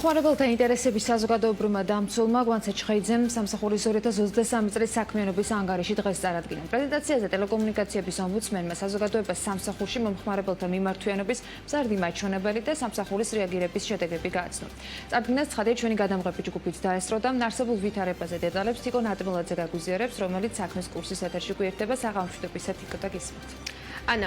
მომხმარებელთა ინტერესების საზოგადოებრივმა დამცველმა გვანცე ჩხეიძემ სამსახურის 2023 წლის საქმიანობის ანგარიში დღეს წარადგინა. პრეზენტაციაზე ტელეკომუნიკაციების ომბუდსმენმა საზოგადოებას სამსახურში მომხმარებელთა მიმართვიანობის მზარდი მაჩვენებელი და სამსახურის რეაგირების შედეგები გააცნო. წარდგინას ცხადია ჩვენი გადამღები ჯგუფიც დაესწრო და არსებულ ვითარებაზე დეტალებს თიკო ნატმელაძე გაგვიზიარებს, რომელიც საქმის კურსის ეთერში გვერდება საღამოშვიდობისა თიკო და გისმით. ანა,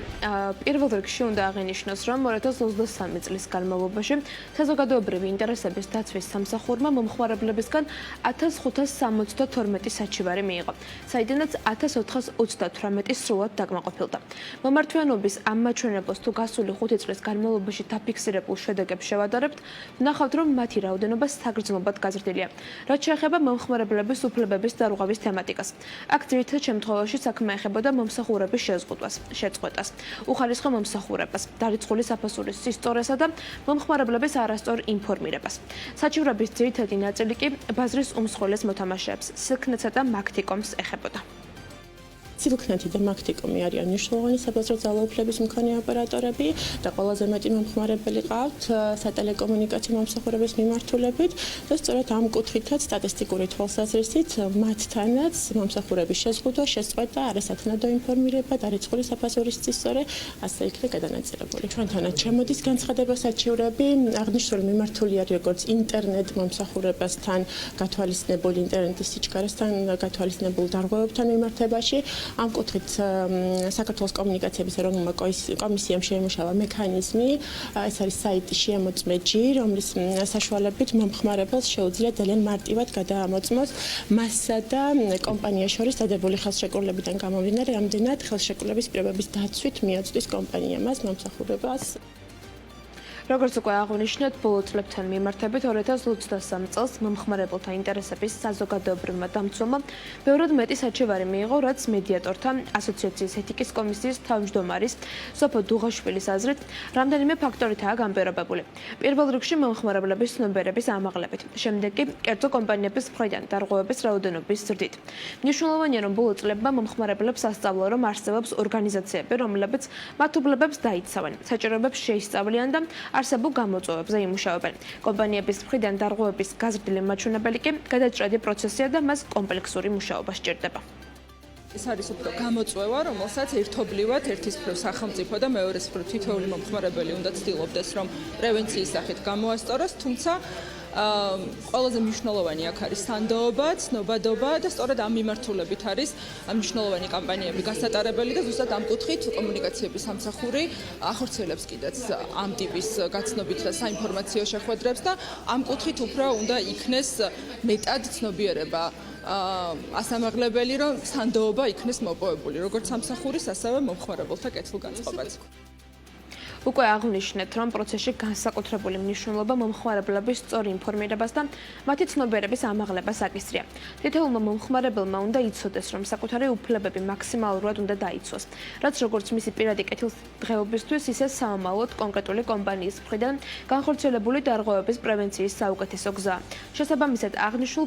პირველ რიგში უნდა აღინიშნოს, რომ 2023 წლის განმავლობაში საზოგადოებრივი ინტერესების დაცვის სამსახურმა მომხმარებლებისგან 1572 საჩივარი მიიღო, საიდანაც 1438 სრულად დაკმაყოფილდა. მომართვიანობის ამ მაჩვენებელს თუ გასული 5 წლის განმავლობაში დაფიქსირებულ შედეგებს შევადარებთ, ვნახავთ, რომ მათი რაოდენობა საგრძნობლად გაზრდილია, რაც შეეხება მომხმარებლების უფლებების დარღვევის თემატიკას. აქ ძირითად შემთხვევაში საქმე ეხებოდა მომსახურების შეწყვეტას, უხარისხო მომსახურებას, დარიცხული საფასურის სისწორესა და მომხმარებლების არასწორ ინფორმირებას. საჩივრების ძირითადი ნაწილი კი ბაზრის უმსხვილეს მოთამაშეებს, სილქნეტსა და მაგთიკომს ეხებოდა. სილქნეთი და მაგთიკომი არიან მნიშვნელოვანი საბაზრო ძალაუფლების მქონე ოპერატორები და ყველაზე მეტი მომხმარებელი ყავთ სატელეკომუნიკაციო მომსახურების მიმართულებით და სწორედ ამ კუთხითაც სტატისტიკური თვალსაზრისით მათთანაც მომსახურების შეზღუდვა, შეწყვეტა, არასათანადო ინფორმირება, დარიცხული საფასურის სისწორე ასე იქნება გადანაწილებული. ჩვენთანაც შემოდის განცხადება საჩივრები, აღნიშნული მიმართული არის როგორც ინტერნეტ მომსახურებასთან გათვალისწინებულ ინტერნეტის სიჩქარესთან გათვალისწინებულ დარღვევებთან მიმართებაში. ამ კუთხით საქართველოს კომუნიკაციების ეროვნულმა კომისიამ შეიმუშავა მექანიზმი, ეს არის საიტი შემოწმე.ჯი, რომლის საშუალებით მომხმარებელს შეუძლია ძალიან მარტივად გადაამოწმოს მასსა და კომპანიას შორის დადებული ხელშეკრულებიდან გამომდინარე, რამდენად ხელშეკრულების პირობების დაცვით მიაწვდის კომპანია მას მომსახურებას. როგორც უკვე აღნიშნეთ, ბოლო წლებთან მიმართებით 2023 წელს მომხმარებელთა ინტერესების საზოგადოებრივმა დამცველმა ბევრად მეტი საჩივარი მიიღო, რაც მედიატორთა ასოციაციის ეთიკის კომისიის თავმჯდომარის სოფო დუღაშვილის აზრით, რამდენიმე ფაქტორითაა განპირობებული. პირველ რიგში მომხმარებლების ცნობიერების ამაღლებით, შემდეგ კი კერძო კომპანიების მხრიდან დარღვევების რაოდენობის ზრდით. მნიშვნელოვანია, რომ ბოლო წლებმა მომხმარებლებს ასწავლა, რომ არსებობს ორგანიზაციები, რომლებიც მათ უფლებებს დაიცავენ, საჭიროებებს შეისწავლიან და არსებულ გამოწვევებზე იმუშავებენ. კომპანიების მხრიდან დარღვევების გაზრდილი მაჩვენებელი კი გადაჭრედი პროცესია და მას კომპლექსური მუშაობა სჭირდება. ეს არის უფრო გამოწვევა, რომელსაც ერთობლივად ერთის მხრივ სახელმწიფო და მეორეს მხრივ თითოეული მომხმარებელი უნდა ცდილობდეს, რომ პრევენციის სახით გამოასწოროს, თუმცა ყველაზე მნიშვნელოვანი აქ არის სანდოობა, ცნობადობა და სწორედ ამ მიმართულებით არის მნიშვნელოვანი კამპანიები გასატარებელი და ზუსტად ამ კუთხით კომუნიკაციების სამსახური ახორციელებს კიდეც ამ ტიპის გაცნობით და საინფორმაციო შეხვედრებს და ამ კუთხით უფრო უნდა იქნეს მეტად ცნობიერება ასამაღლებელი, რომ სანდოობა იქნეს მოპოვებული, როგორც სამსახურის, ასევე მომხმარებელთა კეთილგანწყობაც. უკვე აღნიშნეთ, რომ პროცესში განსაკუთრებული მნიშვნელობა მომხმარებლების სწორ ინფორმირებას და მათი ცნობიერების ამაღლებას აკისრია. თითოეულმა მომხმარებელმა უნდა იცოდეს, რომ საკუთარი უფლებები მაქსიმალურად უნდა დაიცვას, რაც როგორც მისი პირადი კეთილდღეობისთვის, ისე სამომავლოდ კონკრეტული კომპანიის მხრიდან განხორციელებული დარღვევების პრევენციის საუკეთესო გზაა. შესაბამისად, აღნიშნულ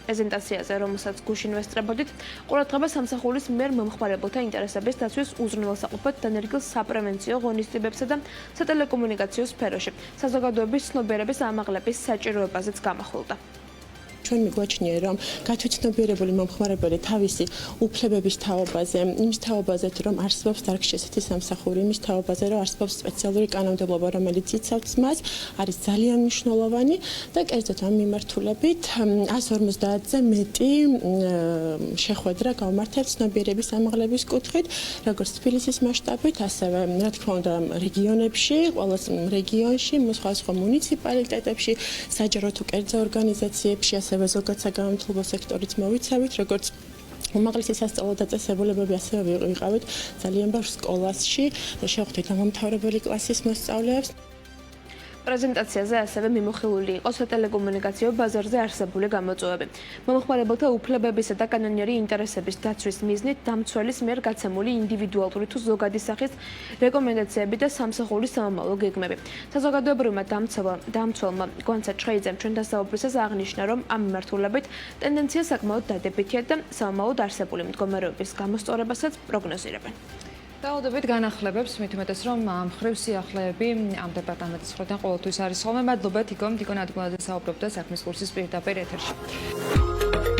პრეზენტაციაზე, რომელსაც გუშინ ვესწრებოდით, ყურადღება სამსახურის მიერ მომხმარებელთა ინტერესების დაცვის უზრუნველსაყოფად დანერგილ საპრევენციო ღონისძიებებსა და სატელეკომუნიკაციო სფეროში საზოგადოების ცნობიერების ამაღლების საჭიროებაზეც გამახვილდა. ჩვენ მიგვაჩნია, რომ გათვითცნობიერებული მომხმარებელი თავისი უფლებების თაობაზე, იმის თაობაზე, რომ არსებობს დარგში ესეთი სამსახური, იმის თაობაზე, რომ არსებობს სპეციალური კანონმდებლობა, რომელიც იცავს მას, არის ძალიან მნიშვნელოვანი და კერძოდ ამ მიმართულებით 150-ზე მეტი შეხვედრა გავმართეთ ცნობიერების ამაღლების კუთხით, როგორც თბილისის მასშტაბით, ასევე, რა თქმა უნდა, რეგიონებში, ყველა რეგიონში, სხვადასხვა მუნიციპალიტეტებში, საჯარო თუ კერძო ორგანიზაციებში, ასევე ზოგად საგამომცემლო სექტორით მოვიცავით, როგორც უმაღლესი სასწავლო დაწესებულებები, ასევე ვიყავით ძალიან ბევრ სკოლაში და შევხვდით გამომთავრებელი კლასის მოსწავლეებს. პრეზენტაციაზე ასევე მიმოხილული იყო სატელეკომუნიკაციო ბაზარზე არსებული გამოწვევები. მომხმარებელთა უფლებებისა და კანონიერი ინტერესების დაცვის მიზნით დამცველის მიერ გაცემული ინდივიდუალური თუ ზოგადი სახის რეკომენდაციები და სამსახურის სამომავლო გეგმები. საზოგადოებრივმა დამცველმა გვანცა ჩხეიძემ ჩვენ დასაუბრისას აღნიშნა, რომ ამ მიმართულებით ტენდენცია საკმაოდ დადებითია და სამომავლოდ არსებული მდგომარეობის გამოსწორებასაც პროგნოზირებენ. დაუდებით განახლებებს, მით უმეტეს რომ მხრივ სიახლეები ამ დეპარტამენტის მხრიდან ყოველთვის არის ხოლმე. მადლობა თიკომ, თიკო ნადგმელაძე საუბრობდა საქმის კურსის პირდაპირ ეთერში.